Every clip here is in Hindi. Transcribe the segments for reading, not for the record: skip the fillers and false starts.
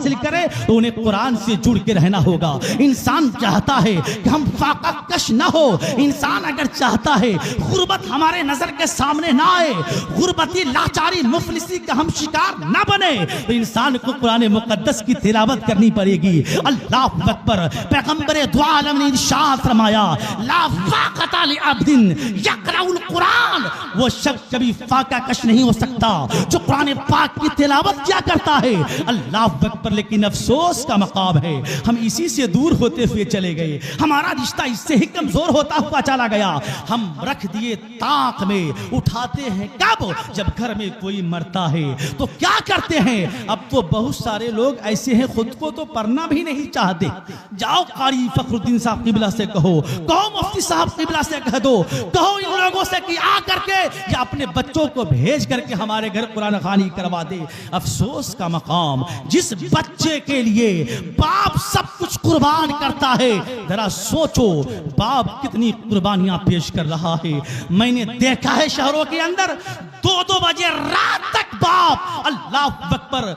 हासिल करे तो उन्हें कुरान से जुड़ के रहना होगा। इंसान चाहता है कि हम फाका कश ना हो, इंसान अगर चाहता है गुर्बत हमारे नजर के सामने ना आए, गुर्बती लाचारी मुफलिसी का हम शिकार ना बने, तो इंसान को कुरान मुकद्दस की तिलावत करनी पड़ेगी। अल्लाह अकबर। पैगंबर दो आलम ने इरशाद फरमाया, ला फाक़ता लि अब्दिन यक़रउल कुरान, वो शख्स कभी फाका कश नहीं हो सकता जो कुरान पाक की तिलावत क्या करता है। अल्लाह अकबर। लेकिन अफसोस का मकाम है हम इसी से दूर होते हुए चले गए, हमारा रिश्ता इससे ही कमजोर होता हुआ चला गया। हम रख दिए ताक में, उठाते हैं कब? जब घर में कोई मरता है तो क्या करते हैं? अब तो बहुत सारे लोग ऐसे हैं खुद को तो पढ़ना भी नहीं चाहते। जाओ कारी फखरुद्दीन साहब किबला से कहो मुफ्ती साहब किबला से कह दो, कहो इन लोगों से कि आ करके या अपने बच्चों को भेज करके हमारे घर कुरान खानी करवा दे। अफसोस का मकाम, जिस बच्चे के लिए बाप सब कुछ कुर्बान करता है, जरा सोचो बाप कितनी कुर्बानियां पेश कर रहा है। मैंने देखा है शहरों के अंदर 2-2 बजे रात तक बाप, अल्लाह अकबर,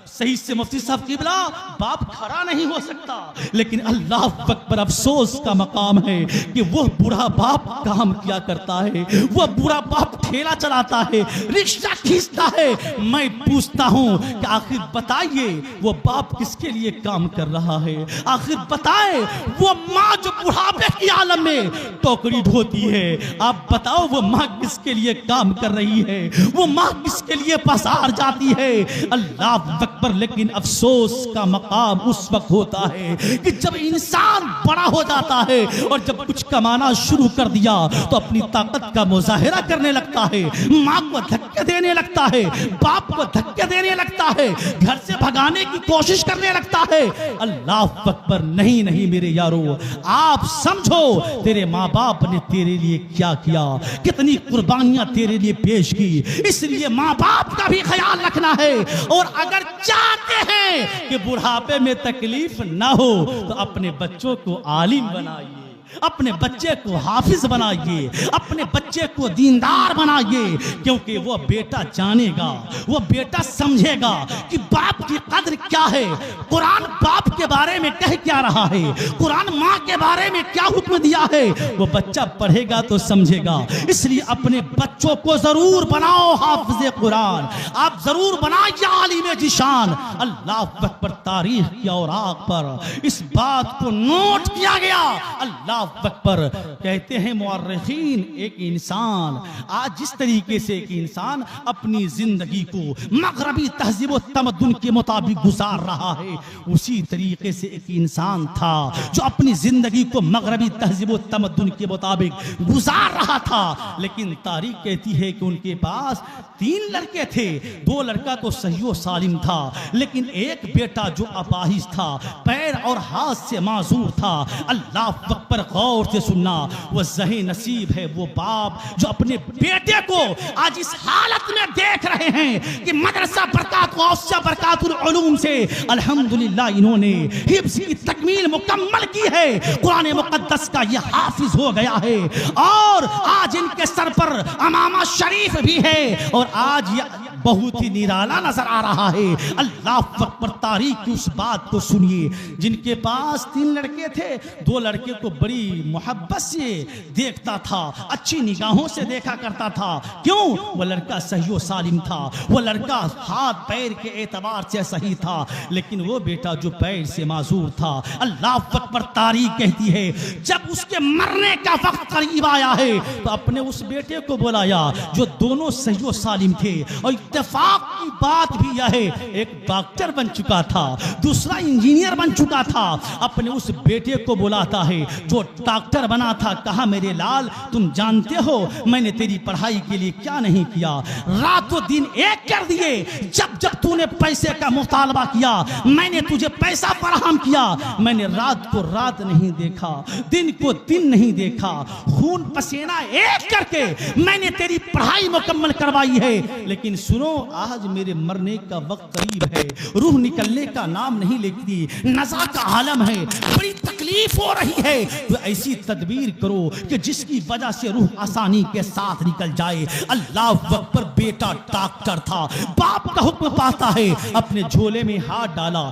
सही से मुफ्ती साहब किबला, बाप खड़ा नहीं हो सकता। लेकिन अल्लाह अकबर, अफसोस का मकाम है कि वो बूढ़ा बाप काम किया करता है, वो बूढ़ा बाप ठेला चलाता है, रिक्शा खींचता है। मैं पूछता हूँ कि आखिर बताइए वो बाप किसके लिए काम कर रहा है? आखिर बताए वो माँ जो बुढ़ापे की आलम में टोकरी ढोती है, आप बताओ वो माँ किसके लिए काम कर रही है? वो माँ किसके लिए पसार जाती है? अल्लाह अकबर। लेकिन अफसोस का मकाम उस वक्त होता है कि जब इंसान बड़ा हो जाता है और जब कुछ कमाना शुरू कर दिया तो अपनी ताकत का मुजाहिरा करने लगता है, माँ को धक्के देने लगता है, बाप को धक्के देने लगता है, घर से भगाने की कोशिश करने लगता है। अल्लाह अकबर। नहीं नहीं मेरे यारो, आप समझो तेरे माँ बाप ने तेरे लिए क्या किया, कितनी कुर्बानियां तेरे लिए पेश की, इसलिए माँ बाप का भी ख्याल रखना है। और अगर चाहते हैं कि बुढ़ापे में तकलीफ ना हो तो अपने बच्चों को आलिम बनाइए, अपने बच्चे को हाफिज बनाइए, अपने बच्चे को दीनदार बनाइए, क्योंकि वो बेटा जानेगा, वो बेटा समझेगा कि बाप की कद्र क्या है, कुरान बाप के बारे में कह क्या रहा है, कुरान माँ के बारे में क्या हुक्म दिया है। वो बच्चा पढ़ेगा तो समझेगा। इसलिए अपने बच्चों को जरूर बनाओ हाफिज कुरान, आप जरूर बनाइए आलिम जिशान। अल्लाह अकबर। तारीख की औराक पर इस बात को नोट किया गया। अल्लाह अकबर। कहते हैं मुअर्रिखीन, एक इंसान आज जिस तरीके से एक इंसान अपनी जिंदगी को मगरबी तहजीब व तमद्दुन के मुताबिक गुजार रहा है, उसी तरीके से एक इंसान था जो अपनी जिंदगी को मगरबी तहजीब व तमद्दुन के मुताबिक गुजार रहा था। लेकिन तारीख कहती है कि उनके पास 3 लड़के थे, 2 लड़का तो सही व सालिम था, लेकिन एक बेटा जो अपाहिज था, पैर और हाथ से माजूर था। अल्लाह अकबर। गौर से सुनना, वो ज़हे नसीब है वो बाप जो अपने बेटे को आज इस हालत में देख रहे हैं कि मदरसा बरकातुल उलूम से अल्हम्दुलिल्लाह इन्होंने हिफ्ज़ की तकमील मुकम्मल की है, कुरान मुक़द्दस का ये हाफिज हो गया है, और आज इनके सर पर अमामा शरीफ भी है, और आज ये बहुत ही निराला नजर आ रहा है। अल्लाह अकबर। तारीख की उस बात को सुनिए, जिनके पास 3 लड़के थे, 2 लड़के को बड़ी मोहब्बत से देखता था, अच्छी निगाहों से देखा करता था। क्यों? वो लड़का सही व सालिम था, वो लड़का हाथ पैर के एतबार से सही था, लेकिन वो बेटा जो पैर से माजूर था। अल्लाह अकबर। तारीख कहती है जब उसके मरने का वक्त करीब आया है तो अपने उस बेटे को बुलाया जो दोनों सही व सालिम थे, और इत्तेफाक की बात भी यह है एक डॉक्टर बन चुका था, दूसरा इंजीनियर बन चुका था। अपने उस बेटे को बुलाता है जो डॉक्टर बना था, कहा मेरे लाल तुम जानते हो मैंने तेरी पढ़ाई के लिए क्या नहीं किया, रातों दिन एक कर दिए, जब जब तूने पैसे का मुतालबा किया मैंने तुझे पैसा फराहम किया, मैंने रात को रात नहीं देखा, दिन को दिन नहीं देखा, खून पसीना एक करके मैंने तेरी पढ़ाई मुकम्मल करवाई है। लेकिन सुनो आज मेरे मरने का वक्त करीब है, रूह निकलने का नाम नहीं लेती, नज़ा का आलम है, बड़ी तकलीफ हो रही है, तो ऐसी तदबीर करो कि जिसकी वजह से रूह आसानी के साथ निकल जाए। अल्लाह अकबर। बेटा डॉक्टर था, बाप का हुक्म पाता है, अपने झोले में हाथ डाला,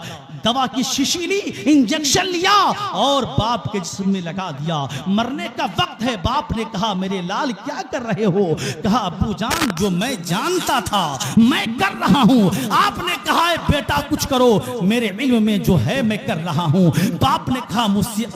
दवा की शीशी ली, इंजेक्शन लिया और बाप के जिस्म में लगा दिया। मरने का वक्त है। बाप ने कहा मेरे लाल क्या कर रहे हो? कहा अब्बू जान जो मैं जानता था मैं कर रहा हूँ। आपने कहा है बेटा कुछ करो, मेरे इल्म में जो है मैं कर रहा हूँ। बाप ने कहा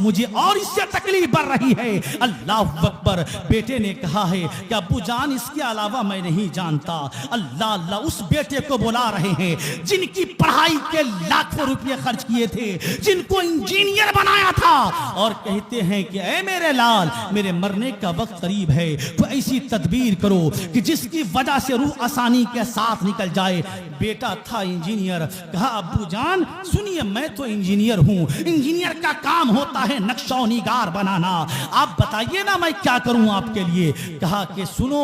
मुझे और इससे तकलीफ बढ़ रही है। अल्लाह अकबर। बेटे ने कहा है कि अब्बू जान इसके अलावा मैं नहीं जानता। अल्लाह अल्लाह। उस बेटे को बुला रहे हैं जिनकी पढ़ाई के लाखों रुपये खर्च किए थे, जिनको इंजीनियर बनाया था, और कहते हैं कि ऐ मेरे लाल मेरे मरने का वक्त करीब है, तो ऐसी तदबीर करो कि जिसकी वजह से रूह आसानी के साथ निकल जाए। बेटा था इंजीनियर। कहा अब्बू जान सुनिए मैं तो इंजीनियर हूँ, इंजीनियर का काम होता है नक्शा निगार बनाना, आप बताइए ना मैं क्या करूँ आपके लिए। कहा कि सुनो